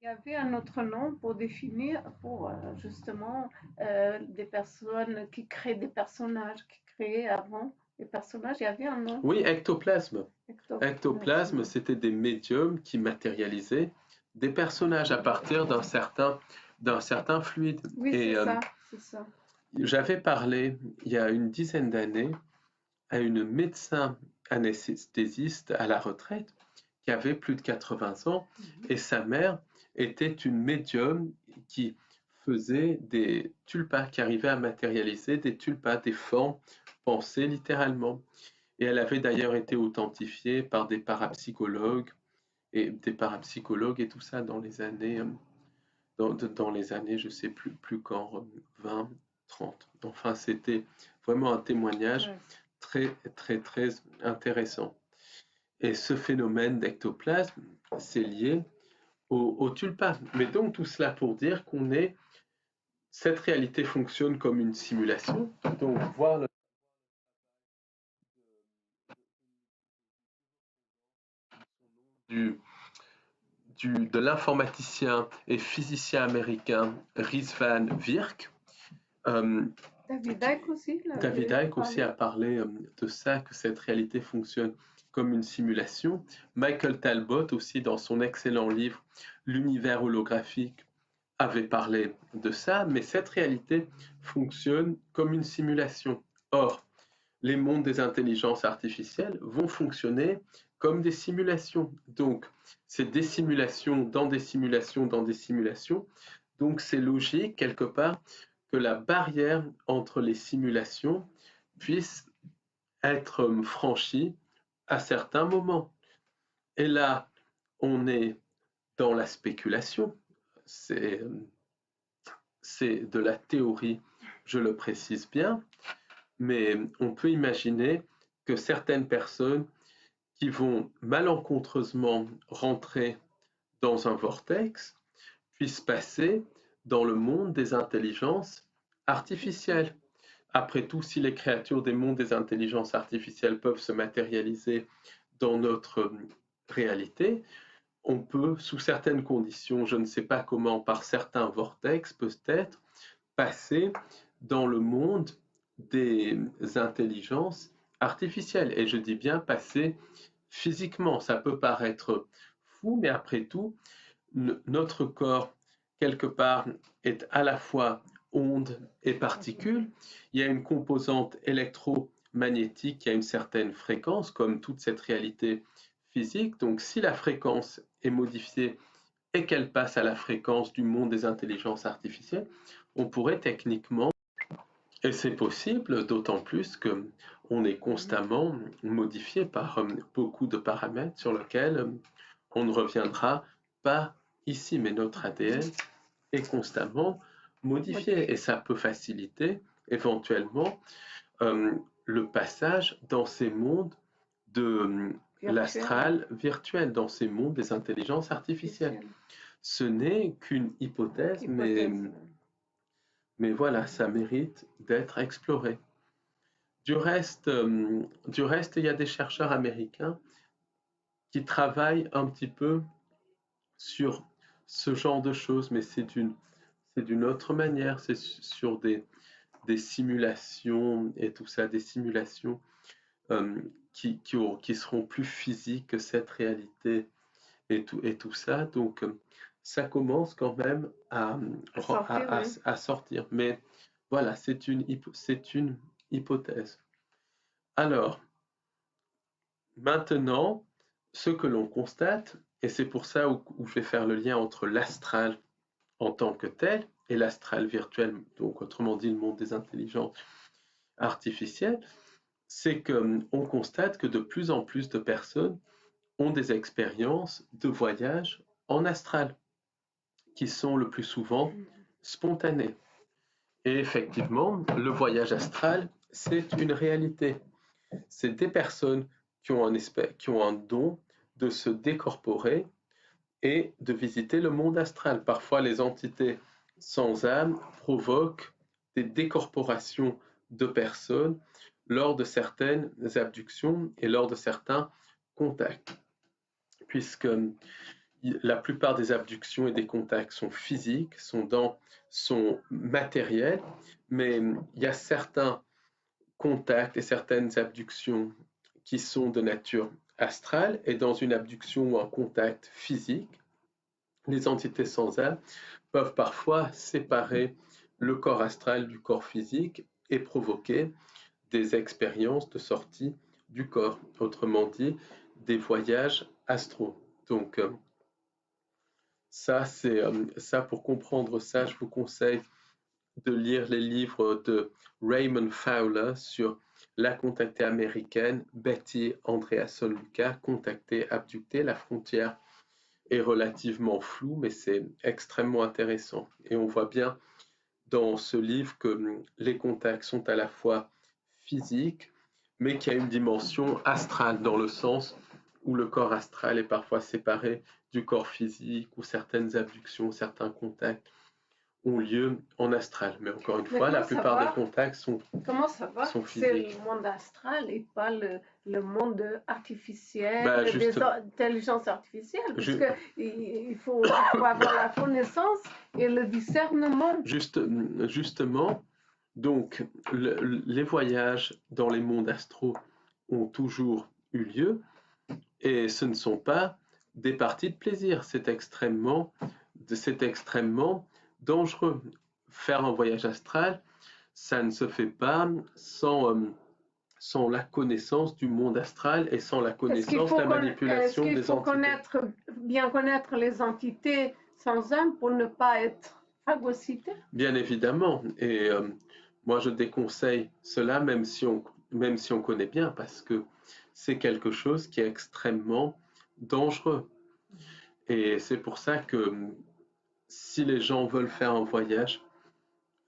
Il y avait un autre nom pour définir, pour justement des personnes qui créent des personnages, qui créaient avant des personnages. Il y avait un nom. oui, ectoplasme. Ectoplasme, Ectoplasme. c'était des médiums qui matérialisaient des personnages à partir d'un certain fluide. Oui, Et c'est ça. j'avais parlé il y a une dizaine d'années à une médecin anesthésiste à la retraite qui avait plus de 80 ans et sa mère était une médium qui faisait des tulpas, qui arrivait à matérialiser des tulpas, des formes pensées littéralement. Et elle avait d'ailleurs été authentifiée par des parapsychologues et tout ça dans les années, dans les années, je sais plus quand, 20, 30. Enfin, c'était vraiment un témoignage très intéressant. Et ce phénomène d'ectoplasme, c'est lié au tulpa. Mais donc tout cela pour dire cette réalité fonctionne comme une simulation. Donc voir de l'informaticien et physicien américain Rizvan Virk. David Icke aussi. David Icke aussi a parlé de ça, que cette réalité fonctionne comme une simulation. Michael Talbot aussi, dans son excellent livre L'univers holographique, avait parlé de ça, mais cette réalité fonctionne comme une simulation. Or, les mondes des intelligences artificielles vont fonctionner comme des simulations. Donc, c'est des simulations dans des simulations dans des simulations. Donc, c'est logique, quelque part, que la barrière entre les simulations puisse être franchie à certains moments. Et là, on est dans la spéculation. C'est de la théorie, je le précise bien, mais on peut imaginer que certaines personnes qui vont malencontreusement rentrer dans un vortex puissent passer dans le monde des intelligences artificielles. Après tout, si les créatures des mondes des intelligences artificielles peuvent se matérialiser dans notre réalité, on peut, sous certaines conditions, je ne sais pas comment, par certains vortex peut-être, passer dans le monde des intelligences artificielles. Et je dis bien passer physiquement. Ça peut paraître fou, mais après tout, notre corps, quelque part, est à la fois onde et particules. Il y a une composante électromagnétique qui a une certaine fréquence, comme toute cette réalité physique. Donc, si la fréquence est modifiée et qu'elle passe à la fréquence du monde des intelligences artificielles, on pourrait techniquement, et c'est possible, d'autant plus que on est constamment modifié par beaucoup de paramètres sur lesquels on ne reviendra pas ici, mais notre ADN est constamment modifié et ça peut faciliter éventuellement le passage dans ces mondes de l'astral virtuel, dans ces mondes des intelligences artificielles. Ce n'est qu'une hypothèse, mais voilà, ça mérite d'être exploré. Du reste, il y a des chercheurs américains qui travaillent un petit peu sur ce genre de choses, mais c'est d'une autre manière, c'est sur des simulations et tout ça, des simulations qui seront plus physiques que cette réalité et tout ça. Donc, ça commence quand même à sortir. Mais voilà, c'est une hypothèse. Alors, maintenant, ce que l'on constate, et c'est pour ça où je vais faire le lien entre l'astral en tant que tel et l'astral virtuel, donc autrement dit le monde des intelligences artificielles, c'est qu'on constate que de plus en plus de personnes ont des expériences de voyage en astral qui sont le plus souvent spontanées. Et effectivement, le voyage astral, c'est une réalité. C'est des personnes qui ont un don de se décorporer et de visiter le monde astral. Parfois, les entités sans âme provoquent des décorporations de personnes lors de certaines abductions et lors de certains contacts. Puisque la plupart des abductions et des contacts sont physiques, sont matériels, mais il y a certains contacts et certaines abductions qui sont de nature astrale, et dans une abduction ou un contact physique, les entités sans âme peuvent parfois séparer le corps astral du corps physique et provoquer des expériences de sortie du corps, autrement dit, des voyages astraux. Donc, ça, pour comprendre ça, je vous conseille de lire les livres de Raymond Fowler sur la contactée américaine Betty Andreasson Lucas, contactée, abductée. La frontière est relativement floue, mais c'est extrêmement intéressant. Et on voit bien dans ce livre que les contacts sont à la fois physiques, mais qu'il y a une dimension astrale, dans le sens où le corps astral est parfois séparé du corps physique, ou certaines abductions, certains contacts ont lieu en astral. Mais encore une fois, la plupart des contacts sont physiques. Comment ça va? C'est le monde astral et pas le monde artificiel, des intelligences artificielles, parce qu'il faut avoir la connaissance et le discernement. Justement, donc, les voyages dans les mondes astraux ont toujours eu lieu, et ce ne sont pas des parties de plaisir. C'est extrêmement dangereux. Faire un voyage astral, ça ne se fait pas sans la connaissance du monde astral et sans la connaissance de la manipulation des entités. Est-ce qu'il faut bien connaître les entités sans âme pour ne pas être phagocyté? Bien évidemment. Et moi, je déconseille cela, même si on connaît bien, parce que c'est quelque chose qui est extrêmement dangereux. Et c'est pour ça que si les gens veulent faire un voyage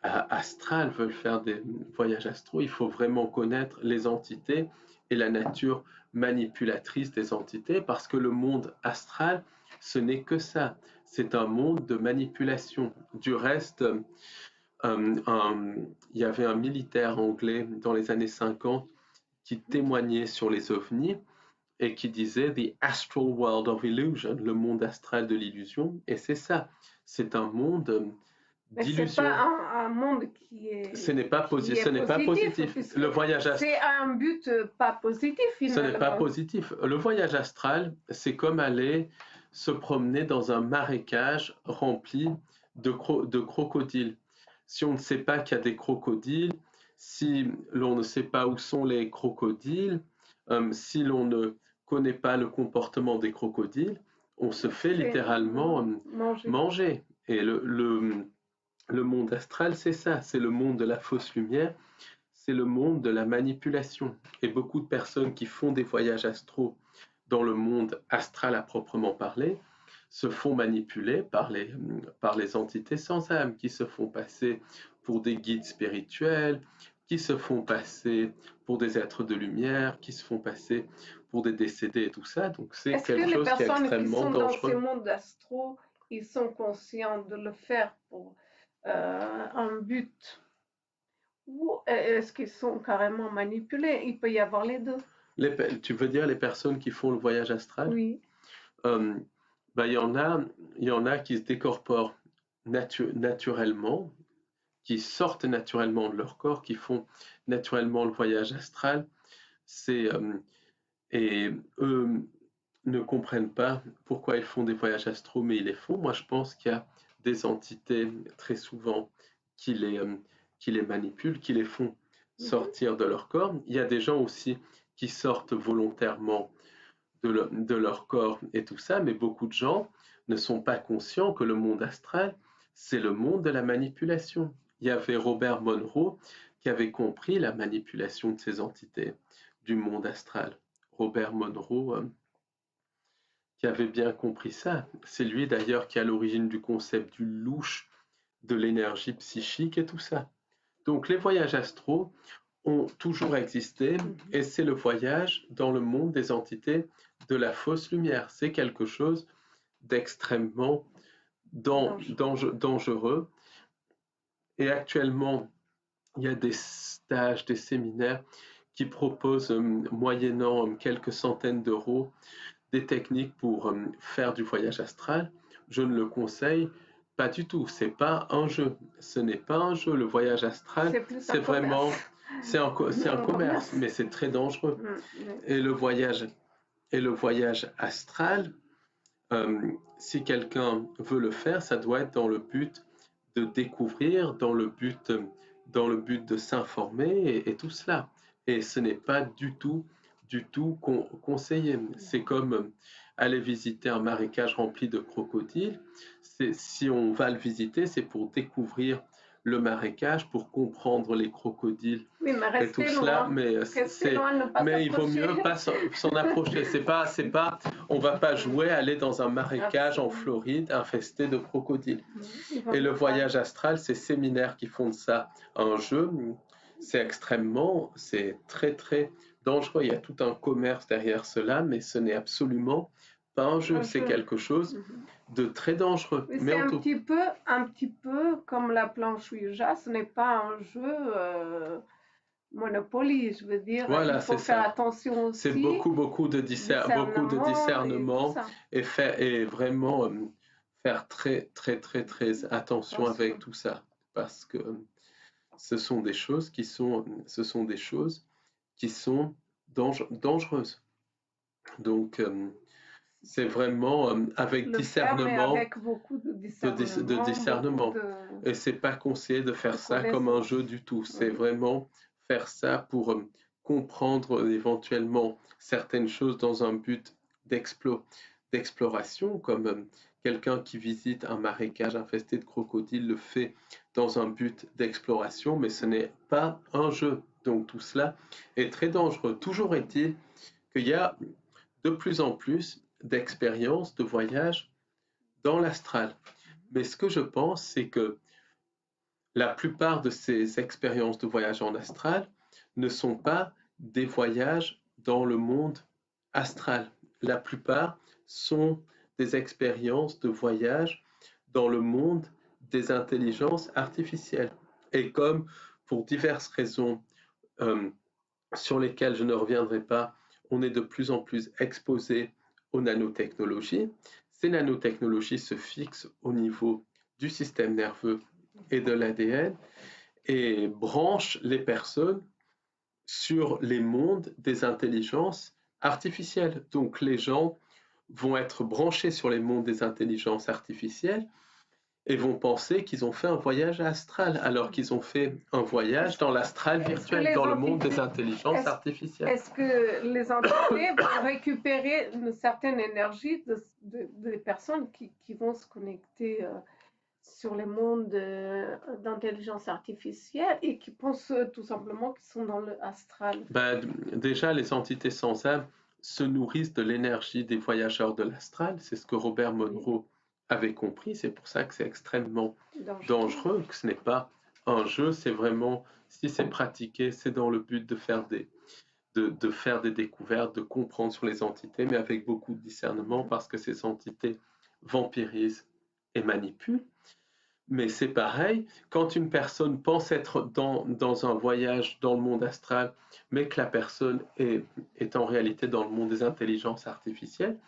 astral, veulent faire des voyages astraux, il faut vraiment connaître les entités et la nature manipulatrice des entités, parce que le monde astral, ce n'est que ça. C'est un monde de manipulation. Du reste, il y avait un militaire anglais dans les années 50 qui témoignait sur les ovnis et qui disait « The astral world of illusion », le monde astral de l'illusion. Et c'est ça, c'est un monde d'illusion. C'est pas un monde qui est. Ce n'est pas positif. Le voyage astral. C'est un but pas positif. Ce n'est pas positif. Le voyage astral, c'est comme aller se promener dans un marécage rempli de crocodiles. Si on ne sait pas qu'il y a des crocodiles, si l'on ne sait pas où sont les crocodiles, si l'on ne connaît pas le comportement des crocodiles, on se fait C'est littéralement manger. manger. Et le monde astral, c'est ça, c'est le monde de la fausse lumière, c'est le monde de la manipulation. Et beaucoup de personnes qui font des voyages astraux dans le monde astral à proprement parler se font manipuler par les entités sans âme, qui se font passer pour des guides spirituels, qui se font passer pour des êtres de lumière, qui se font passer pour des décédés et tout ça. Donc c'est Est-ce que quelque les chose qui est personnes qui extrêmement sont dans ce dangereux. monde astro, ils sont conscients de le faire pour un but? Ou est-ce qu'ils sont carrément manipulés? Il peut y avoir les deux. Tu veux dire les personnes qui font le voyage astral? Oui. Euh, ben, il y en a qui se décorporent naturellement, qui sortent naturellement de leur corps, qui font naturellement le voyage astral. Et eux ne comprennent pas pourquoi ils font des voyages astraux, mais ils les font. Moi, je pense qu'il y a des entités très souvent qui les manipulent, qui les font sortir de leur corps. Il y a des gens aussi qui sortent volontairement de leur corps et tout ça, mais beaucoup de gens ne sont pas conscients que le monde astral, c'est le monde de la manipulation. Il y avait Robert Monroe qui avait compris la manipulation de ces entités du monde astral. Robert Monroe, qui avait bien compris ça. C'est lui d'ailleurs qui est à l'origine du concept du louche, de l'énergie psychique et tout ça. Donc les voyages astraux ont toujours existé et c'est le voyage dans le monde des entités de la fausse lumière. C'est quelque chose d'extrêmement dangereux. Et actuellement, il y a des stages, des séminaires qui proposent, moyennant quelques centaines d'euros, des techniques pour faire du voyage astral. Je ne le conseille pas du tout. C'est pas un jeu. Ce n'est pas un jeu. Le voyage astral, c'est vraiment, c'est un commerce, mais c'est très dangereux. Et le voyage astral, si quelqu'un veut le faire, ça doit être dans le but de découvrir, dans le but de s'informer et tout cela. Et ce n'est pas du tout conseillé. C'est comme aller visiter un marécage rempli de crocodiles. Si on va le visiter, c'est pour découvrir le marécage, pour comprendre les crocodiles et tout cela, mais il vaut mieux pas s'en approcher. C'est pas, on va pas jouer à aller dans un marécage en Floride infesté de crocodiles. Et le voyage astral, ces séminaires qui font de ça un jeu, c'est très très dangereux. Il y a tout un commerce derrière cela, mais ce n'est absolument pas un jeu. C'est quelque chose de très dangereux. Mais c'est un petit peu comme la planche Ouija. Ce n'est pas un jeu Monopoly, je veux dire. Voilà, il faut faire attention aussi. C'est beaucoup de discernement et vraiment faire très très très très attention avec tout ça, parce que ce sont des choses qui sont dangereuses. Donc c'est vraiment avec discernement, avec beaucoup de discernement. Et c'est pas conseillé de faire ça comme un jeu du tout. C'est vraiment faire ça pour comprendre éventuellement certaines choses dans un but d'exploration, comme quelqu'un qui visite un marécage infesté de crocodiles le fait dans un but d'exploration, mais ce n'est pas un jeu. Donc tout cela est très dangereux. Toujours est-il qu'il y a de plus en plus d'expériences de voyage dans l'astral. Mais ce que je pense, c'est que la plupart de ces expériences de voyage en astral ne sont pas des voyages dans le monde astral. La plupart sont des expériences de voyage dans le monde des intelligences artificielles. Et comme pour diverses raisons sur lesquelles je ne reviendrai pas, on est de plus en plus exposé aux nanotechnologies. Ces nanotechnologies se fixent au niveau du système nerveux et de l'ADN et branchent les personnes sur les mondes des intelligences artificielles. Donc les gens vont être branchés sur les mondes des intelligences artificielles et vont penser qu'ils ont fait un voyage astral, alors qu'ils ont fait un voyage dans l'astral virtuel, dans le monde des intelligences artificielles. Est-ce que les entités vont récupérer une certaine énergie des personnes qui vont se connecter sur les mondes d'intelligence artificielle et qui pensent tout simplement qu'ils sont dans le astral? Ben, déjà, les entités sans âme se nourrissent de l'énergie des voyageurs de l'astral. C'est ce que Robert Monroe avait compris. C'est pour ça que c'est extrêmement dangereux, que ce n'est pas un jeu, c'est vraiment, si c'est pratiqué, c'est dans le but de faire des découvertes, de comprendre sur les entités, mais avec beaucoup de discernement, parce que ces entités vampirisent et manipulent. Mais c'est pareil, quand une personne pense être dans un voyage dans le monde astral, mais que la personne est en réalité dans le monde des intelligences artificielles,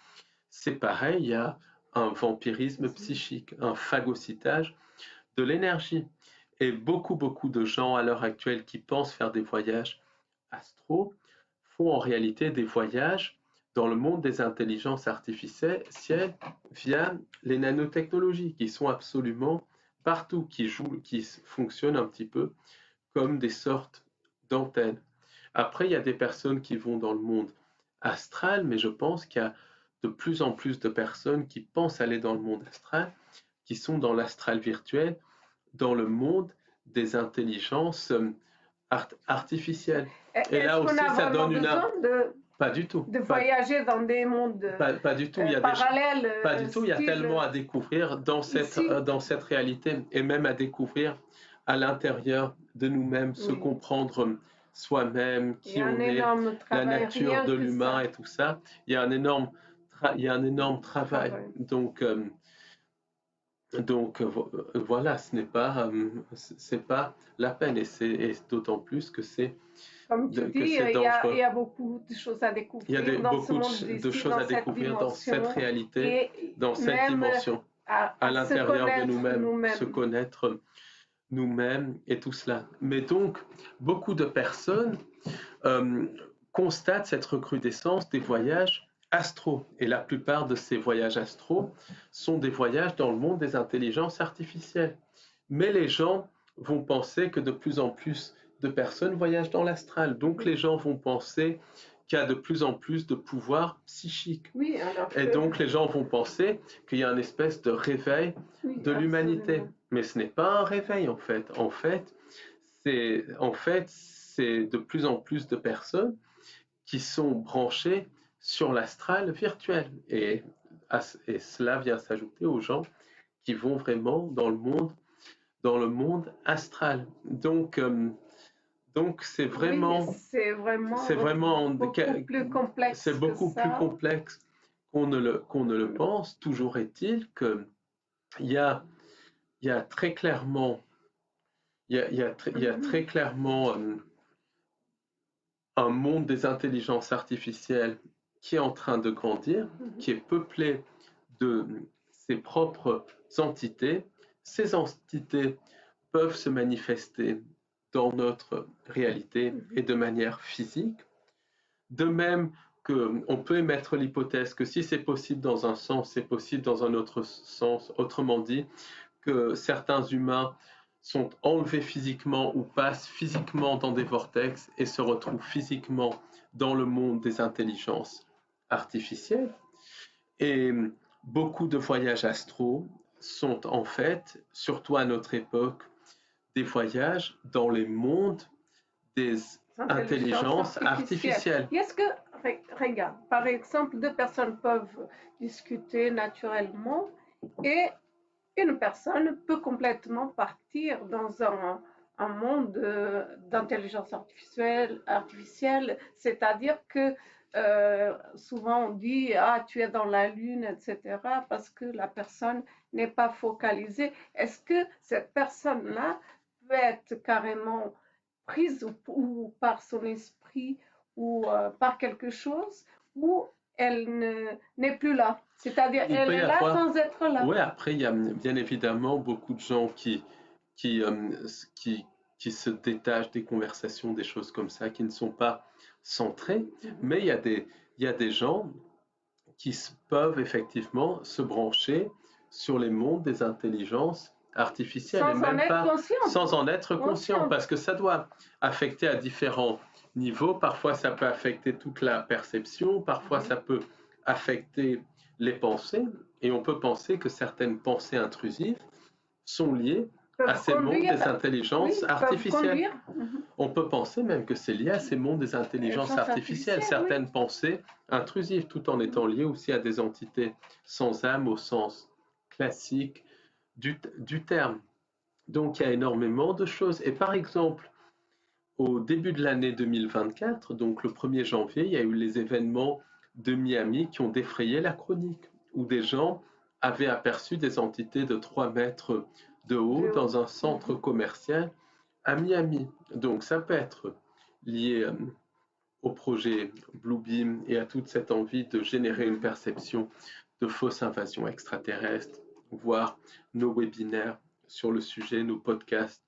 c'est pareil, il y a un vampirisme psychique, un phagocytage de l'énergie. Et beaucoup de gens à l'heure actuelle qui pensent faire des voyages astro font en réalité des voyages dans le monde des intelligences artificielles via les nanotechnologies qui sont absolument partout, qui fonctionnent un petit peu comme des sortes d'antennes. Après, il y a des personnes qui vont dans le monde astral, mais je pense qu'il y a de plus en plus de personnes qui pensent aller dans le monde astral, qui sont dans l'astral virtuel, dans le monde des intelligences artificielles. Et là aussi, ça donne une... Pas du tout. De voyager dans des mondes pas du tout. Parallèles. Pas du tout. Il y a tellement à découvrir dans cette réalité et même à découvrir à l'intérieur de nous-mêmes, se comprendre soi-même, qui on est, la nature de l'humain et tout ça. Il y a un énorme travail. Donc voilà, ce n'est pas la peine et d'autant plus que c'est comme tu dis, il y a beaucoup de choses à découvrir. Il y a beaucoup de choses à découvrir dans cette réalité, dans cette dimension, à l'intérieur de nous-mêmes, se connaître nous-mêmes et tout cela. Mais donc, beaucoup de personnes constatent cette recrudescence des voyages astro. Et la plupart de ces voyages astro sont des voyages dans le monde des intelligences artificielles. Mais les gens vont penser que de plus en plus de personnes voyagent dans l'astral. Donc les gens vont penser qu'il y a de plus en plus de pouvoir psychique. Oui, et donc les gens vont penser qu'il y a une espèce de réveil de l'humanité. Mais ce n'est pas un réveil en fait. En fait, c'est de plus en plus de personnes qui sont branchées sur l'astral virtuel. Et cela vient s'ajouter aux gens qui vont vraiment dans le monde astral. Donc c'est vraiment, beaucoup plus complexe. C'est beaucoup plus complexe qu'on ne le pense. Toujours est-il que il y a très clairement, très clairement un monde des intelligences artificielles qui est en train de grandir, qui est peuplé de ses propres entités. Ces entités peuvent se manifester dans notre réalité et de manière physique. De même qu'on peut émettre l'hypothèse que si c'est possible dans un sens, c'est possible dans un autre sens. Autrement dit, que certains humains sont enlevés physiquement ou passent physiquement dans des vortex et se retrouvent physiquement dans le monde des intelligences artificielles. Et beaucoup de voyages astraux sont en fait, surtout à notre époque, des voyages dans les mondes des intelligences artificielles. Est-ce que, regarde, par exemple, deux personnes peuvent discuter naturellement et une personne peut complètement partir dans un monde d'intelligence artificielle, c'est-à-dire que souvent on dit ah tu es dans la lune, etc. parce que la personne n'est pas focalisée. Est-ce que cette personne-là peut être carrément prise ou par son esprit ou par quelque chose ou elle n'est plus là? C'est-à-dire, elle est là sans être là. Oui, après, il y a bien évidemment beaucoup de gens qui se détachent des conversations, des choses comme ça, qui ne sont pas centrés, mais il y a des gens qui peuvent effectivement se brancher sur les mondes des intelligences artificielles et Sans en même être pas consciente. sans en être conscient, Consciente. parce que ça doit affecter à différents niveaux. Parfois, ça peut affecter toute la perception, parfois, ça peut affecter les pensées, et on peut penser que certaines pensées intrusives sont liées à Peuvent ces mondes conduire, des intelligences oui, peuvent artificielles. conduire. On peut penser même que c'est lié à ces mondes des intelligences Intelligence artificielles, artificielle, oui. certaines pensées intrusives, tout en étant liées aussi à des entités sans âme au sens classique du terme. Donc il y a énormément de choses. Et par exemple, au début de l'année 2024, donc le 1er janvier, il y a eu les événements de Miami qui ont défrayé la chronique, où des gens avaient aperçu des entités de 3 mètres de haut dans un centre commercial à Miami. Donc ça peut être lié au projet Bluebeam et à toute cette envie de générer une perception de fausse invasion extraterrestre, voire nos webinaires sur le sujet, nos podcasts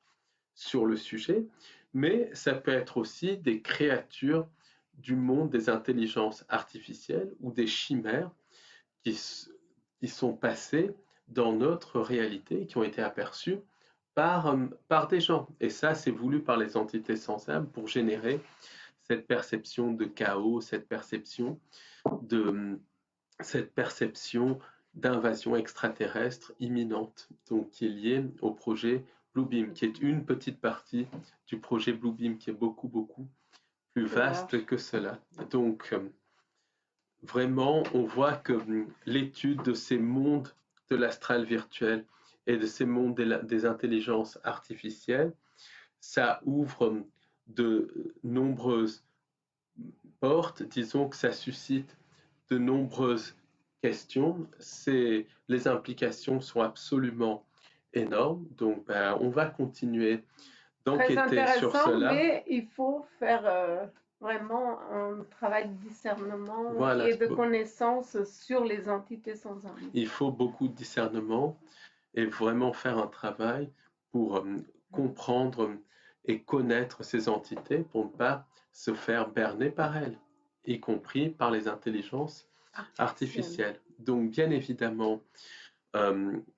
sur le sujet, mais ça peut être aussi des créatures du monde des intelligences artificielles ou des chimères qui, qui sont passées dans notre réalité, qui ont été aperçues par des gens. Et ça, c'est voulu par les entités sans âme pour générer cette perception de chaos, cette perception d'invasion extraterrestre imminente, donc qui est liée au projet Bluebeam, qui est une petite partie du projet Bluebeam, qui est beaucoup, beaucoup plus vaste que cela. Donc, vraiment, on voit que l'étude de ces mondes de l'astral virtuel et de ces mondes des intelligences artificielles, ça ouvre de nombreuses portes, disons que ça suscite de nombreuses questions. Les implications sont absolument énormes, donc on va continuer Très d'enquêter sur intéressant, cela. mais il faut faire vraiment un travail de discernement Voilà, et de connaissance sur les entités sans âme. il faut beaucoup de discernement et vraiment faire un travail pour comprendre et connaître ces entités pour ne pas se faire berner par elles, y compris par les intelligences artificielles. Donc, bien évidemment,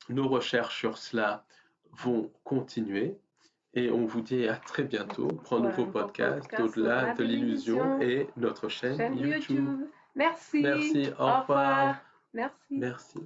nos recherches sur cela vont continuer et on vous dit à très bientôt pour un nouveau podcast d'Au-delà de l'illusion et notre chaîne YouTube. Merci. Merci, au revoir. Merci. Merci.